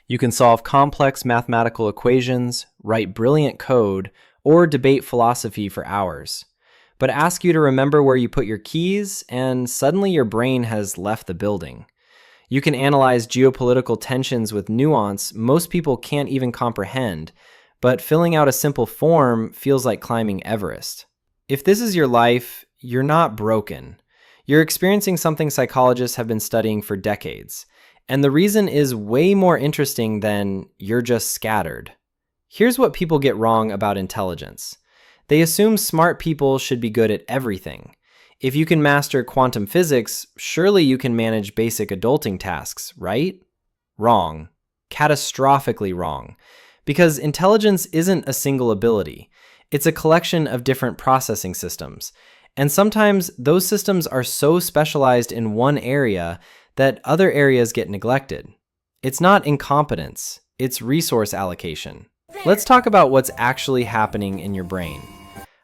You can solve complex mathematical equations, write brilliant code, or debate philosophy for hours. But ask you to remember where you put your keys, and suddenly your brain has left the building. You can analyze geopolitical tensions with nuance most people can't even comprehend, but filling out a simple form feels like climbing Everest. If this is your life, you're not broken. You're experiencing something psychologists have been studying for decades, and the reason is way more interesting than you're just scattered. Here's what people get wrong about intelligence. They assume smart people should be good at everything. If you can master quantum physics, surely you can manage basic adulting tasks, right? Wrong. Catastrophically wrong. Because intelligence isn't a single ability. It's a collection of different processing systems. And sometimes those systems are so specialized in one area that other areas get neglected. It's not incompetence, it's resource allocation. Let's talk about what's actually happening in your brain.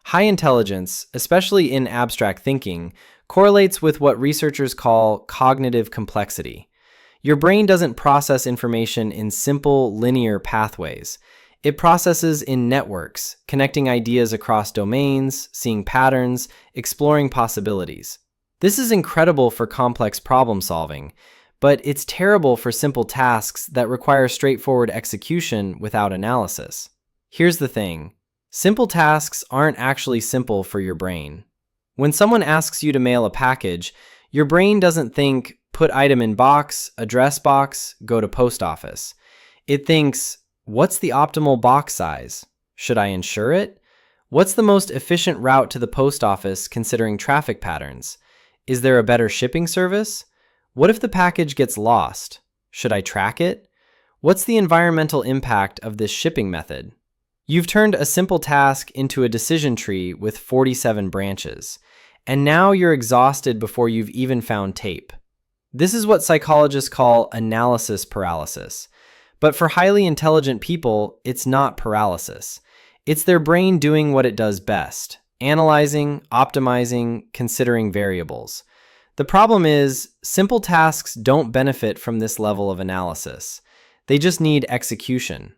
High intelligence, especially in abstract thinking, correlates with what researchers call cognitive complexity. Your brain doesn't process information in simple, linear pathways. It processes in networks, connecting ideas across domains, seeing patterns, exploring possibilities. This is incredible for complex problem solving, but it's terrible for simple tasks that require straightforward execution without analysis. Here's the thing. Simple tasks aren't actually simple for your brain. When someone asks you to mail a package, your brain doesn't think, put item in box, address box, go to post office. It thinks, what's the optimal box size? Should I insure it? What's the most efficient route to the post office considering traffic patterns? Is there a better shipping service? What if the package gets lost? Should I track it? What's the environmental impact of this shipping method? You've turned a simple task into a decision tree with 47 branches, and now you're exhausted before you've even found tape. This is what psychologists call analysis paralysis. But for highly intelligent people, it's not paralysis. It's their brain doing what it does best, analyzing, optimizing, considering variables. The problem is, simple tasks don't benefit from this level of analysis. They just need execution.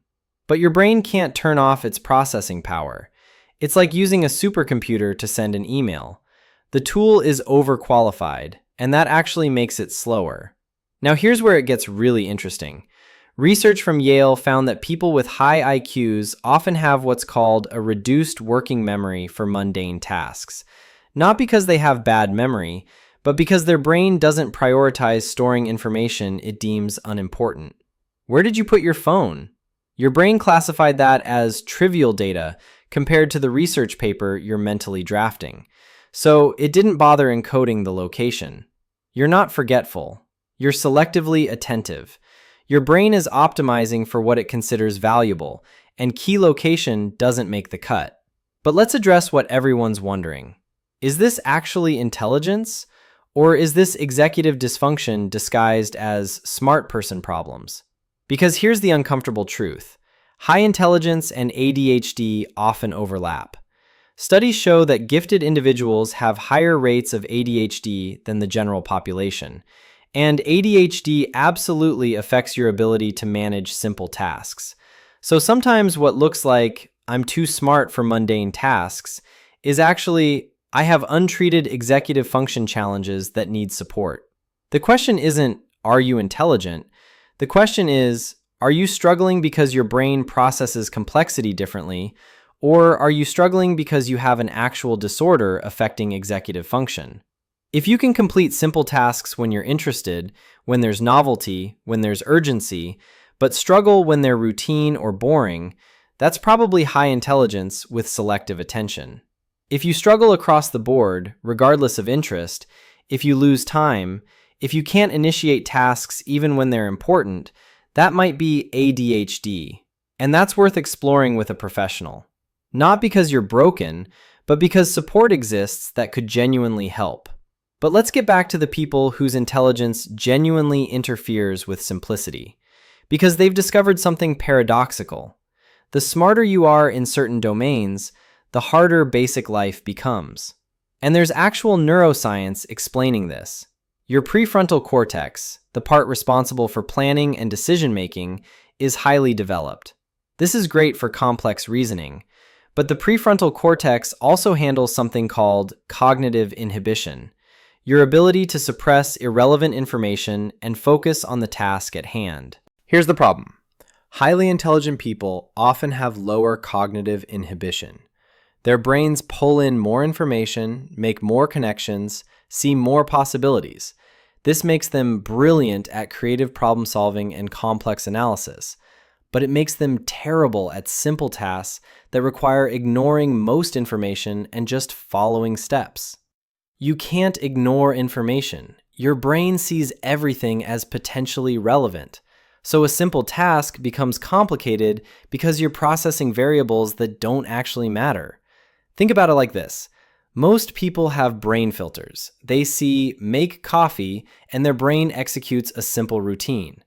But your brain can't turn off its processing power. It's like using a supercomputer to send an email. The tool is overqualified, and that actually makes it slower. Now here's where it gets really interesting. Research from Yale found that people with high IQs often have what's called a reduced working memory for mundane tasks. Not because they have bad memory, but because their brain doesn't prioritize storing information it deems unimportant. Where did you put your phone? Your brain classified that as trivial data compared to the research paper you're mentally drafting. So it didn't bother encoding the location. You're not forgetful. You're selectively attentive. Your brain is optimizing for what it considers valuable, and key location doesn't make the cut. But let's address what everyone's wondering. Is this actually intelligence? Or is this executive dysfunction disguised as smart person problems? Because here's the uncomfortable truth. High intelligence and ADHD often overlap. Studies show that gifted individuals have higher rates of ADHD than the general population. And ADHD absolutely affects your ability to manage simple tasks. So sometimes what looks like I'm too smart for mundane tasks is actually I have untreated executive function challenges that need support. The question isn't, are you intelligent? The question is, are you struggling because your brain processes complexity differently, or are you struggling because you have an actual disorder affecting executive function? If you can complete simple tasks when you're interested, when there's novelty, when there's urgency, but struggle when they're routine or boring, that's probably high intelligence with selective attention. If you struggle across the board, regardless of interest, if you lose time, if you can't initiate tasks even when they're important, that might be ADHD, and that's worth exploring with a professional. Not because you're broken, but because support exists that could genuinely help. But let's get back to the people whose intelligence genuinely interferes with simplicity, because they've discovered something paradoxical. The smarter you are in certain domains, the harder basic life becomes. And there's actual neuroscience explaining this. Your prefrontal cortex, the part responsible for planning and decision-making, is highly developed. This is great for complex reasoning, but the prefrontal cortex also handles something called cognitive inhibition, your ability to suppress irrelevant information and focus on the task at hand. Here's the problem. Highly intelligent people often have lower cognitive inhibition. Their brains pull in more information, make more connections, see more possibilities. This makes them brilliant at creative problem solving and complex analysis, but it makes them terrible at simple tasks that require ignoring most information and just following steps. You can't ignore information. Your brain sees everything as potentially relevant. So a simple task becomes complicated because you're processing variables that don't actually matter. Think about it like this. Most people have brain filters. They see "make coffee" and their brain executes a simple routine.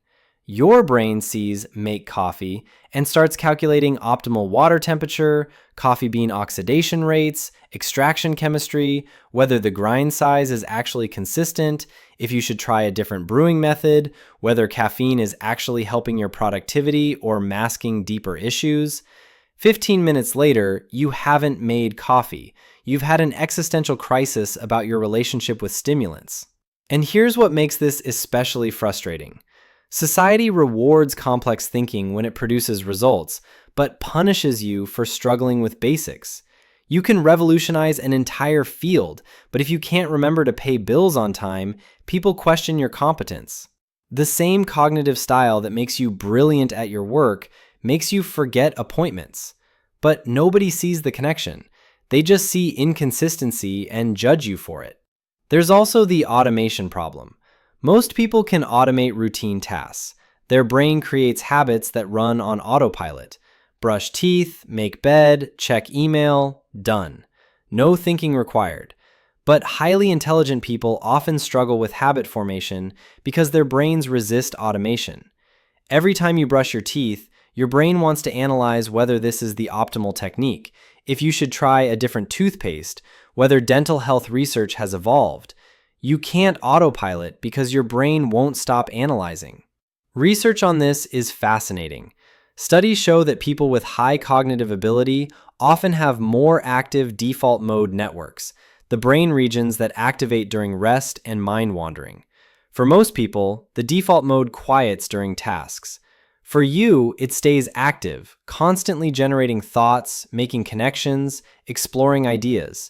Your brain sees "make coffee" and starts calculating optimal water temperature, coffee bean oxidation rates, extraction chemistry, whether the grind size is actually consistent, if you should try a different brewing method, whether caffeine is actually helping your productivity or masking deeper issues. 15 minutes later, you haven't made coffee. You've had an existential crisis about your relationship with stimulants. And here's what makes this especially frustrating. Society rewards complex thinking when it produces results, but punishes you for struggling with basics. You can revolutionize an entire field, but if you can't remember to pay bills on time, people question your competence. The same cognitive style that makes you brilliant at your work makes you forget appointments. But nobody sees the connection. They just see inconsistency and judge you for it. There's also the automation problem. Most people can automate routine tasks. Their brain creates habits that run on autopilot. Brush teeth, make bed, check email, done. No thinking required. But highly intelligent people often struggle with habit formation because their brains resist automation. Every time you brush your teeth, your brain wants to analyze whether this is the optimal technique, if you should try a different toothpaste, whether dental health research has evolved. You can't autopilot because your brain won't stop analyzing. Research on this is fascinating. Studies show that people with high cognitive ability often have more active default mode networks, the brain regions that activate during rest and mind wandering. For most people, the default mode quiets during tasks. For you, it stays active, constantly generating thoughts, making connections, exploring ideas.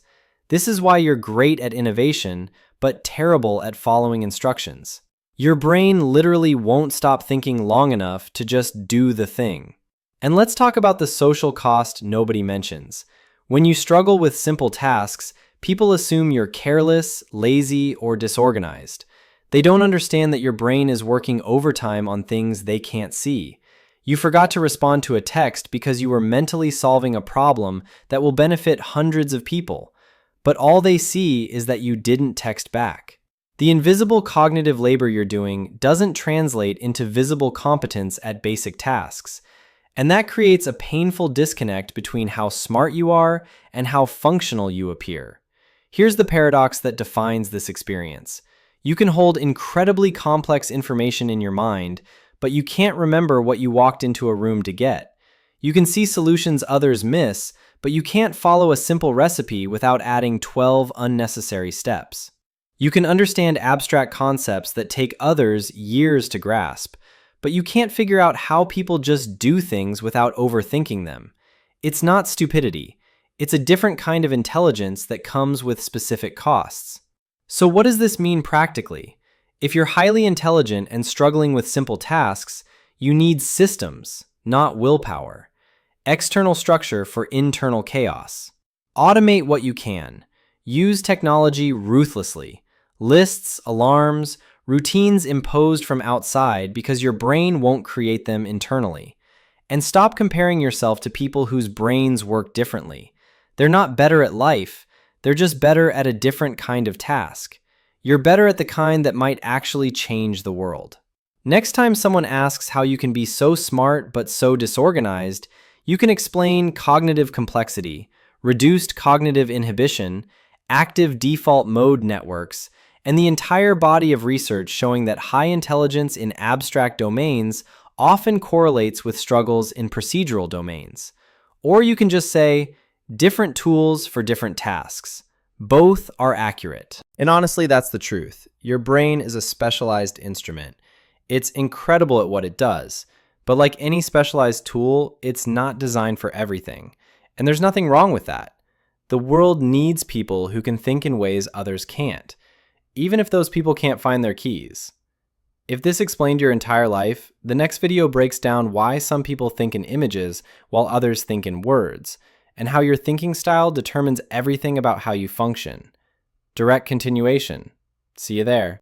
This is why you're great at innovation, but terrible at following instructions. Your brain literally won't stop thinking long enough to just do the thing. And let's talk about the social cost nobody mentions. When you struggle with simple tasks, people assume you're careless, lazy, or disorganized. They don't understand that your brain is working overtime on things they can't see. You forgot to respond to a text because you were mentally solving a problem that will benefit hundreds of people. But all they see is that you didn't text back. The invisible cognitive labor you're doing doesn't translate into visible competence at basic tasks. And that creates a painful disconnect between how smart you are and how functional you appear. Here's the paradox that defines this experience. You can hold incredibly complex information in your mind, but you can't remember what you walked into a room to get. You can see solutions others miss, but you can't follow a simple recipe without adding 12 unnecessary steps. You can understand abstract concepts that take others years to grasp, but you can't figure out how people just do things without overthinking them. It's not stupidity. It's a different kind of intelligence that comes with specific costs. So what does this mean practically? If you're highly intelligent and struggling with simple tasks, you need systems, not willpower. External structure for internal chaos. Automate what you can. Use technology ruthlessly. Lists, alarms, routines imposed from outside because your brain won't create them internally. And stop comparing yourself to people whose brains work differently. They're not better at life, they're just better at a different kind of task. You're better at the kind that might actually change the world. Next time someone asks how you can be so smart but so disorganized, you can explain cognitive complexity, reduced cognitive inhibition, active default mode networks, and the entire body of research showing that high intelligence in abstract domains often correlates with struggles in procedural domains. Or you can just say, different tools for different tasks. Both are accurate. And honestly, that's the truth. Your brain is a specialized instrument. It's incredible at what it does. But like any specialized tool, it's not designed for everything. And there's nothing wrong with that. The world needs people who can think in ways others can't, even if those people can't find their keys. If this explained your entire life, the next video breaks down why some people think in images while others think in words, and how your thinking style determines everything about how you function. Direct continuation. See you there.